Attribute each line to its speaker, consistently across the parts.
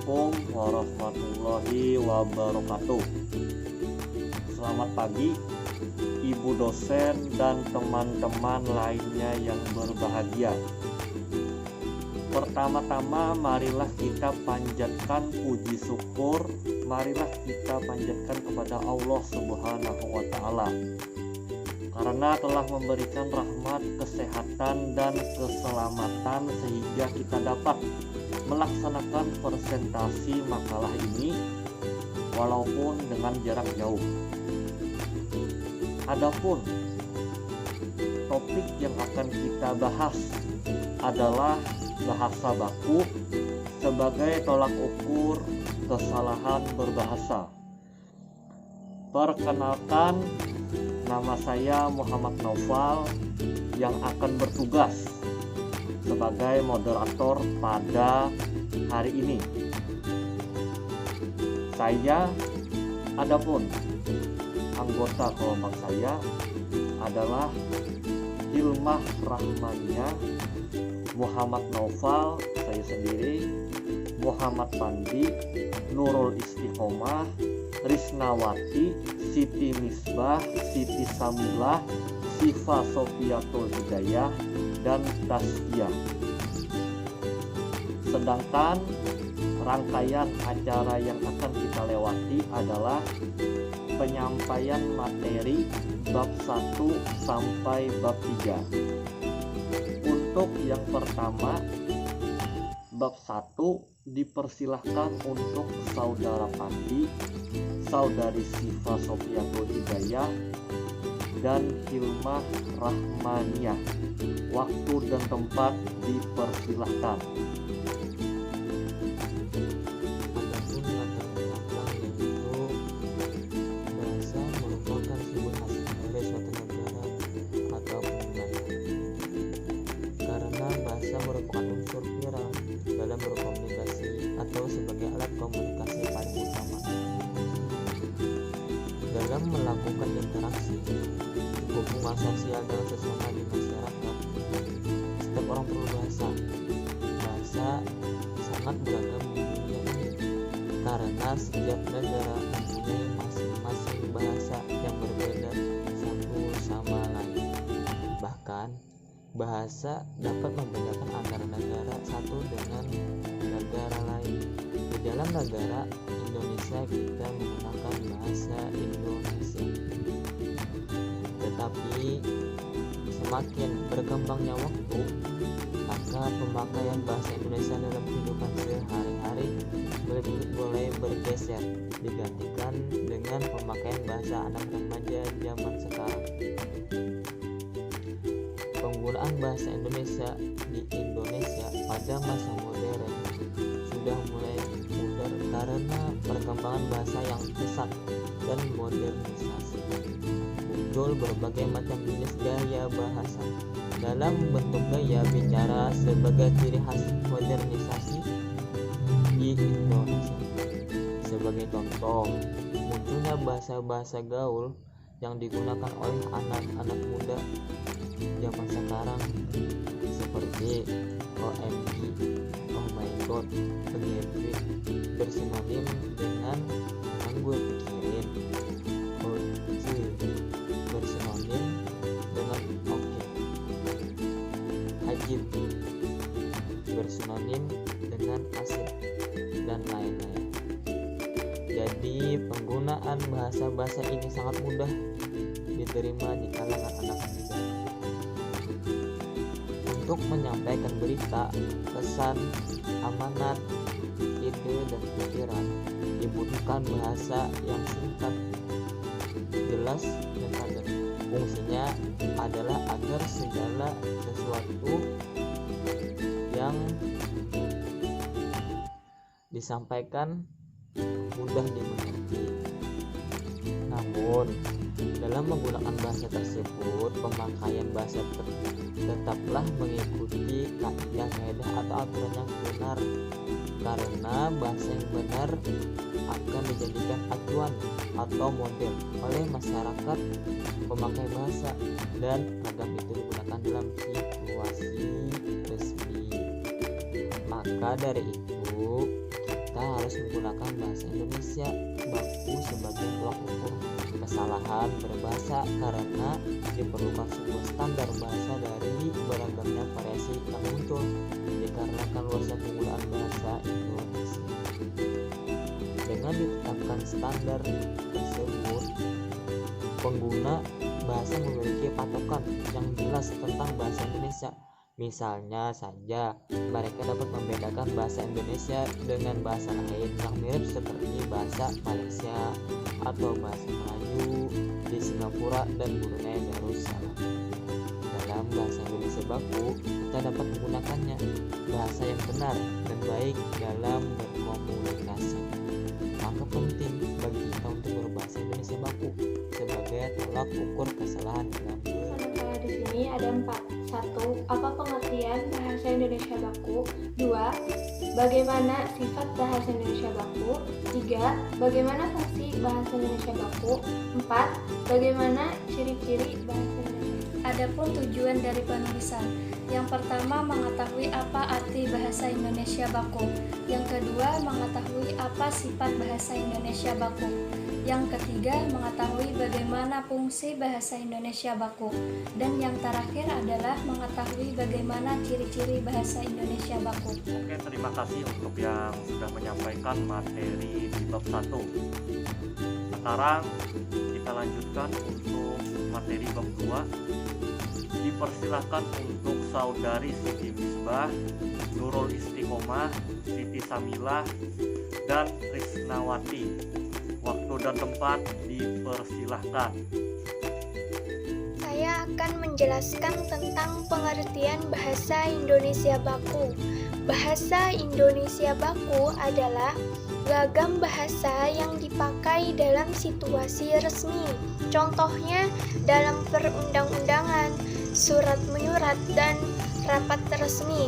Speaker 1: Assalamualaikum warahmatullahi wabarakatuh. Selamat pagi Ibu dosen dan teman-teman lainnya yang berbahagia. Pertama-tama marilah kita panjatkan puji syukur, marilah kita panjatkan kepada Allah Subhanahu wa Ta'ala, karena telah memberikan rahmat, kesehatan, dan keselamatan sehingga kita dapat melaksanakan presentasi makalah ini walaupun dengan jarak jauh. Adapun topik yang akan kita bahas adalah bahasa baku sebagai tolak ukur kesalahan berbahasa. Perkenalkan, nama saya Muhammad Naufal yang akan bertugas sebagai moderator pada hari ini. Adapun anggota kelompok saya adalah Hilmah Rahmania, Muhammad Naufal, saya sendiri, Muhammad Pandi, Nurul Istiqomah, Risnawati, Siti Misbah, Siti Samilah, Sifa Sofiatul Hidayah, dan Tasya. Sedangkan rangkaian acara yang akan kita lewati adalah penyampaian materi bab 1 sampai bab 3. Untuk yang pertama, bab 1 dipersilahkan untuk Saudara Pandi, Saudari Sifa Sofiatul Hidayah, dan Hilmah Rahmania. Waktu dan tempat dipersilahkan.
Speaker 2: Adapun latar belakang yaitu bahasa merupakan sebuah hasil dari suatu negara ataupun wilayah. Karena bahasa merupakan unsur viral dalam berkomunikasi atau sebagai alat komunikasi paling utama dalam melakukan interaksi hubungan sosial dengan sesama di masyarakat. Setiap orang perlu bahasa. Bahasa sangat beragam di dunia ini karena setiap negara mempunyai masing-masing bahasa yang berbeda satu sama lain. Bahkan bahasa dapat membedakan antara negara satu dengan negara lain. Di dalam negara Indonesia kita menggunakan bahasa Indonesia. Tetapi semakin berkembangnya waktu, maka pemakaian bahasa Indonesia dalam kehidupan sehari-hari mulai bergeser, digantikan dengan pemakaian bahasa anak remaja zaman sekarang. Penggunaan bahasa Indonesia di Indonesia pada masa modern sudah mulai pudar karena perkembangan bahasa yang pesat dan modernisasi. Muncul berbagai macam jenis gaya bahasa dalam bentuk gaya bicara sebagai ciri khas modernisasi di Indonesia. Sebagai contoh, munculnya bahasa-bahasa gaul yang digunakan oleh anak-anak muda zaman sekarang seperti OMG, oh my god, begitu bersinonim dengan yang gue pikirin. Bersinonim dengan oke. Ajib bersinonim dengan asik, dan lain-lain. Jadi penggunaan bahasa-bahasa ini sangat mudah diterima di kalangan anak muda. Untuk menyampaikan berita, pesan, amanat, ide, dan pikiran dibutuhkan bahasa yang singkat, jelas, dan padat. Fungsinya adalah agar segala sesuatu yang disampaikan mudah dimengerti. Namun, dalam menggunakan bahasa tersebut, pemakaian bahasa tetaplah mengikuti kaidah-kaidah atau aturan yang benar, karena bahasa yang benar akan dijadikan acuan atau model oleh masyarakat pemakai bahasa, dan ragam itu digunakan dalam situasi resmi. Maka dari itu kita harus harus menggunakan bahasa Indonesia baku sebagai tolak ukur kesalahan berbahasa karena diperlukan sebuah standar bahasa dari beragamnya variasi yang muncul dikarenakan luasnya penggunaan bahasa Indonesia. Dengan ditetapkan standar tersebut, pengguna bahasa memiliki patokan yang jelas tentang bahasa Indonesia. Misalnya saja, mereka dapat membedakan bahasa Indonesia dengan bahasa lain yang mirip seperti bahasa Malaysia atau bahasa Melayu di Singapura dan Brunei Darussalam. Dalam bahasa Indonesia baku, kita dapat menggunakannya bahasa yang benar dan baik dalam berkomunikasi. Maka penting bagi kita untuk berbahasa Indonesia baku sebagai tolak ukur kesalahan dalam
Speaker 3: Kalau di sini ada 4. 1. Apa pengertian bahasa Indonesia baku? 2. Bagaimana sifat bahasa Indonesia baku? 3. Bagaimana fungsi bahasa Indonesia baku? 4. Bagaimana ciri-ciri bahasa Indonesia?
Speaker 4: Adapun tujuan dari penulisan. Yang pertama, mengetahui apa arti bahasa Indonesia baku. Yang kedua, mengetahui apa sifat bahasa Indonesia baku. Yang ketiga, mengetahui bagaimana fungsi bahasa Indonesia baku. Dan yang terakhir adalah mengetahui bagaimana ciri-ciri bahasa Indonesia baku.
Speaker 1: Oke, terima kasih untuk yang sudah menyampaikan materi di bab 1. Sekarang kita lanjutkan untuk materi bab 2. Dipersilakan untuk saudari Siti Misbah, Nurul Istiqomah, Siti Samilah, dan Risnawati. Waktu dan tempat dipersilahkan.
Speaker 5: Saya akan menjelaskan tentang pengertian bahasa Indonesia baku. Bahasa Indonesia baku adalah ragam bahasa yang dipakai dalam situasi resmi. Contohnya dalam perundang-undangan, surat menyurat, dan rapat resmi.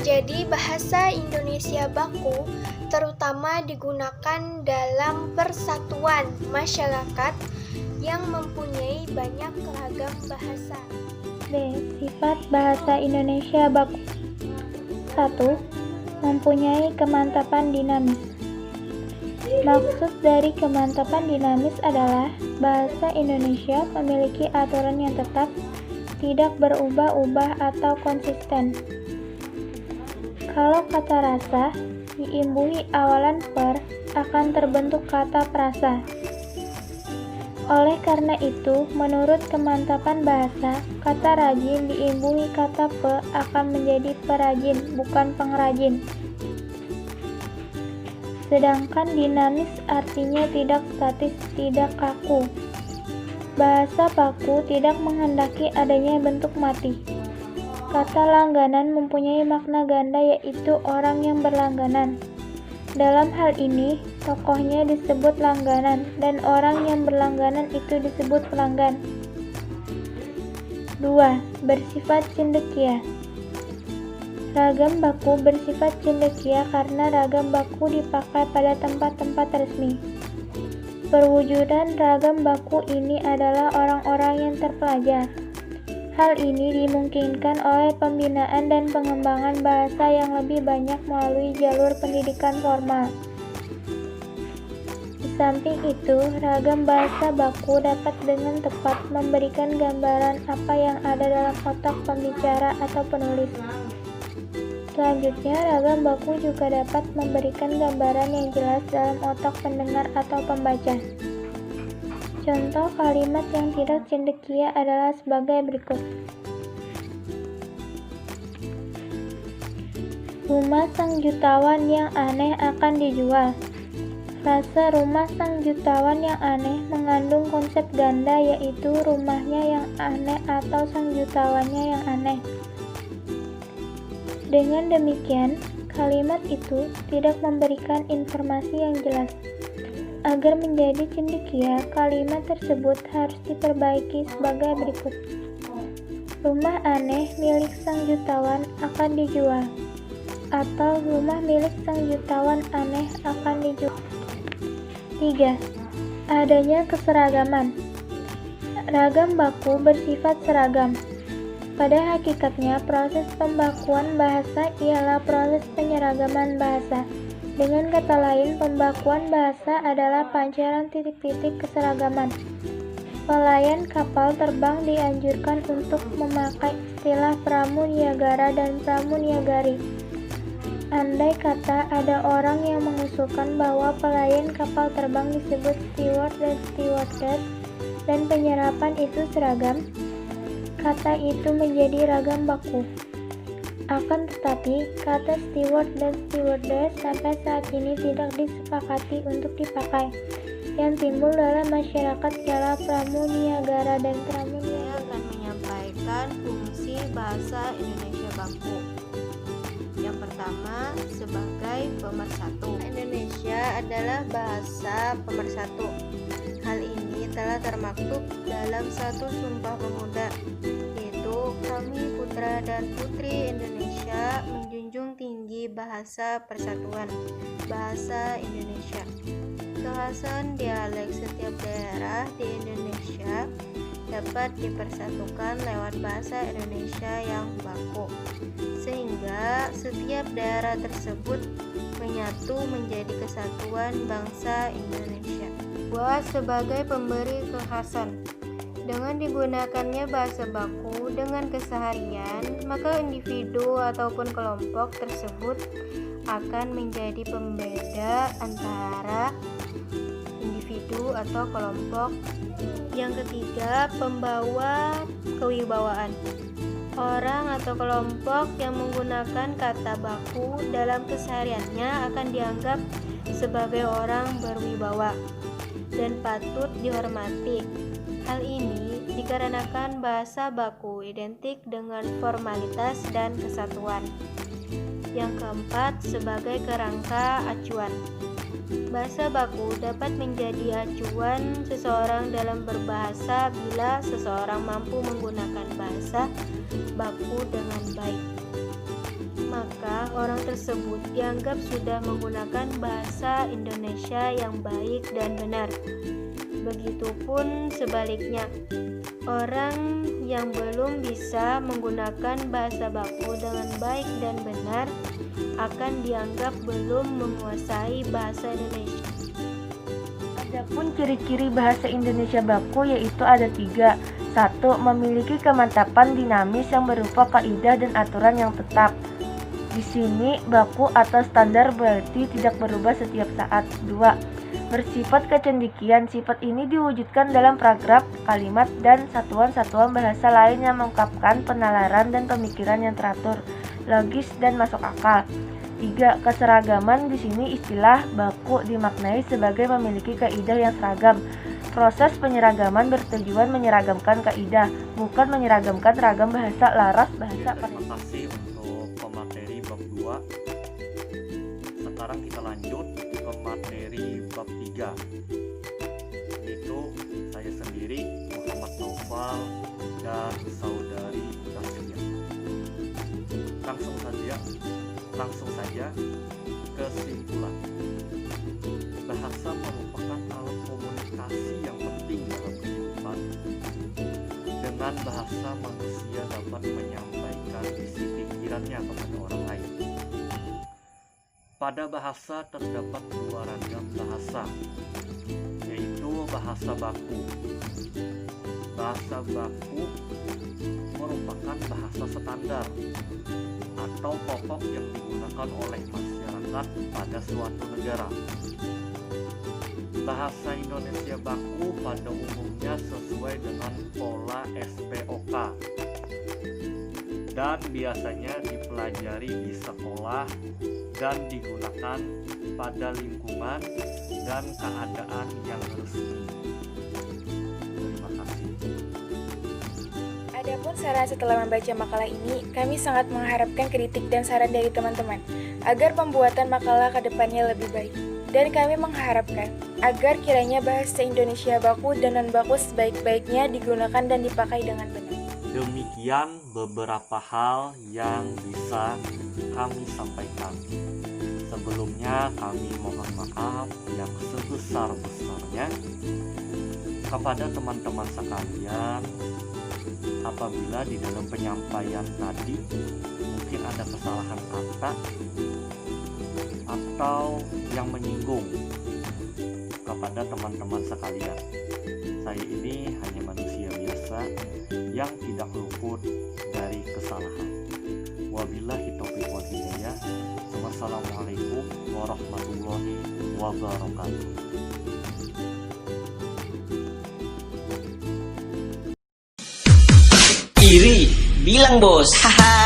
Speaker 5: Jadi bahasa Indonesia baku terutama digunakan dalam persatuan masyarakat yang mempunyai banyak ragam bahasa.
Speaker 6: B. Sifat bahasa Indonesia baku. 1. Mempunyai kemantapan dinamis. Maksud dari kemantapan dinamis adalah bahasa Indonesia memiliki aturan yang tetap, tidak berubah-ubah atau konsisten. Kalau kata rasa diimbuhi awalan per, akan terbentuk kata prasa. Oleh karena itu, menurut kemantapan bahasa, kata rajin diimbuhi kata pe akan menjadi perajin, bukan pengrajin. Sedangkan dinamis artinya tidak statis, tidak kaku. Bahasa baku tidak menghendaki adanya bentuk mati. Kata langganan mempunyai makna ganda, yaitu orang yang berlangganan. Dalam hal ini, tokohnya disebut langganan dan orang yang berlangganan itu disebut pelanggan. 2. Bersifat cendekia. Ragam baku bersifat cendekia karena ragam baku dipakai pada tempat-tempat resmi. Perwujudan ragam baku ini adalah orang-orang yang terpelajar. Hal ini dimungkinkan oleh pembinaan dan pengembangan bahasa yang lebih banyak melalui jalur pendidikan formal. Di samping itu, ragam bahasa baku dapat dengan tepat memberikan gambaran apa yang ada dalam otak pembicara atau penulis. Selanjutnya, ragam baku juga dapat memberikan gambaran yang jelas dalam otak pendengar atau pembaca. Contoh kalimat yang tidak cendekia adalah sebagai berikut. Rumah sang jutawan yang aneh akan dijual. Frase rumah sang jutawan yang aneh mengandung konsep ganda, yaitu rumahnya yang aneh atau sang jutawannya yang aneh. Dengan demikian, kalimat itu tidak memberikan informasi yang jelas. Agar menjadi cendekia, kalimat tersebut harus diperbaiki sebagai berikut. Rumah aneh milik sang jutawan akan dijual, atau rumah milik sang jutawan aneh akan dijual. 3. Adanya keseragaman. Ragam baku bersifat seragam. Pada hakikatnya, proses pembakuan bahasa ialah proses penyeragaman bahasa. Dengan kata lain, pembakuan bahasa adalah pancaran titik-titik keseragaman. Pelayan kapal terbang dianjurkan untuk memakai istilah pramuniagara dan pramuniagari. Andai kata ada orang yang mengusulkan bahwa pelayan kapal terbang disebut steward dan stewardess dan penyerapan itu seragam, kata itu menjadi ragam baku. Akan tetapi, kata steward dan stewardess sampai saat ini tidak disepakati untuk dipakai. Yang timbul dalam masyarakat ialah pramuniagara dan pramuniagari.
Speaker 7: Saya akan menyampaikan fungsi bahasa Indonesia baku. Yang pertama, sebagai pemersatu. Indonesia adalah bahasa pemersatu. Hal ini telah termaktub dalam satu Sumpah Pemuda, yaitu kami putra dan putri Indonesia menjunjung tinggi bahasa persatuan, bahasa Indonesia. Kekhasan dialek setiap daerah di Indonesia dapat dipersatukan lewat bahasa Indonesia yang baku, sehingga setiap daerah tersebut menyatu menjadi kesatuan bangsa Indonesia. Sebagai pemberi kekhasan, dengan digunakannya bahasa baku dengan keseharian, maka individu ataupun kelompok tersebut akan menjadi pembeda antara individu atau kelompok. Yang ketiga, pembawa kewibawaan. Orang atau kelompok yang menggunakan kata baku dalam kesehariannya akan dianggap sebagai orang berwibawa dan patut dihormati. Hal ini dikarenakan bahasa baku identik dengan formalitas dan kesatuan. Yang keempat, sebagai kerangka acuan. Bahasa baku dapat menjadi acuan seseorang dalam berbahasa bila seseorang mampu menggunakan bahasa baku dengan baik. Maka orang tersebut dianggap sudah menggunakan bahasa Indonesia yang baik dan benar. Begitupun sebaliknya, orang yang belum bisa menggunakan bahasa baku dengan baik dan benar akan dianggap belum menguasai bahasa Indonesia.
Speaker 6: Adapun ciri-ciri bahasa Indonesia baku yaitu ada 3. 1. Memiliki kemantapan dinamis yang berupa kaidah dan aturan yang tetap. Di sini baku atau standar berarti tidak berubah setiap saat. 2. Bersifat kecendikian. Sifat ini diwujudkan dalam paragraf, kalimat, dan satuan-satuan bahasa lain yang mengungkapkan penalaran dan pemikiran yang teratur, logis, dan masuk akal. 3. Keseragaman. Di sini istilah baku dimaknai sebagai memiliki kaidah yang seragam. Proses penyeragaman bertujuan menyeragamkan kaidah, bukan menyeragamkan ragam bahasa laras bahasa.
Speaker 1: Terima kasih untuk pemateri bab 2. Sekarang kita lanjut ke materi bab 3. Itu saya sendiri, Muhammad Naufal, dan saudari Tasya. Langsung saja kesimpulan. Bahasa merupakan alat komunikasi yang penting dalam kehidupan. Dengan bahasa manusia dapat menyampaikan isi pikirannya kepada orang lain. Pada bahasa terdapat 2 ragam bahasa, yaitu bahasa baku. Bahasa baku merupakan bahasa standar atau pokok yang digunakan oleh masyarakat pada suatu negara. Bahasa Indonesia baku pada umumnya sesuai dengan pola SPOK dan biasanya dipelajari di sekolah dan digunakan pada lingkungan dan keadaan yang resmi. Terima kasih.
Speaker 8: Adapun saran setelah membaca makalah ini, kami sangat mengharapkan kritik dan saran dari teman-teman agar pembuatan makalah ke depannya lebih baik. Dan kami mengharapkan agar kiranya bahasa Indonesia baku dan non-baku sebaik-baiknya digunakan dan dipakai dengan benar.
Speaker 1: Demikian beberapa hal yang bisa kami sampaikan. Sebelumnya kami mohon maaf yang sebesar-besarnya kepada teman-teman sekalian apabila di dalam penyampaian tadi mungkin ada kesalahan kata atau yang menyinggung kepada teman-teman sekalian. Saya ini hanya manusia biasa yang tidak luput dari kesalahan. Wabillahi taufiq wal hidayah. Wassalamualaikum warahmatullahi wabarakatuh.
Speaker 9: Iri, bilang bos. Haha.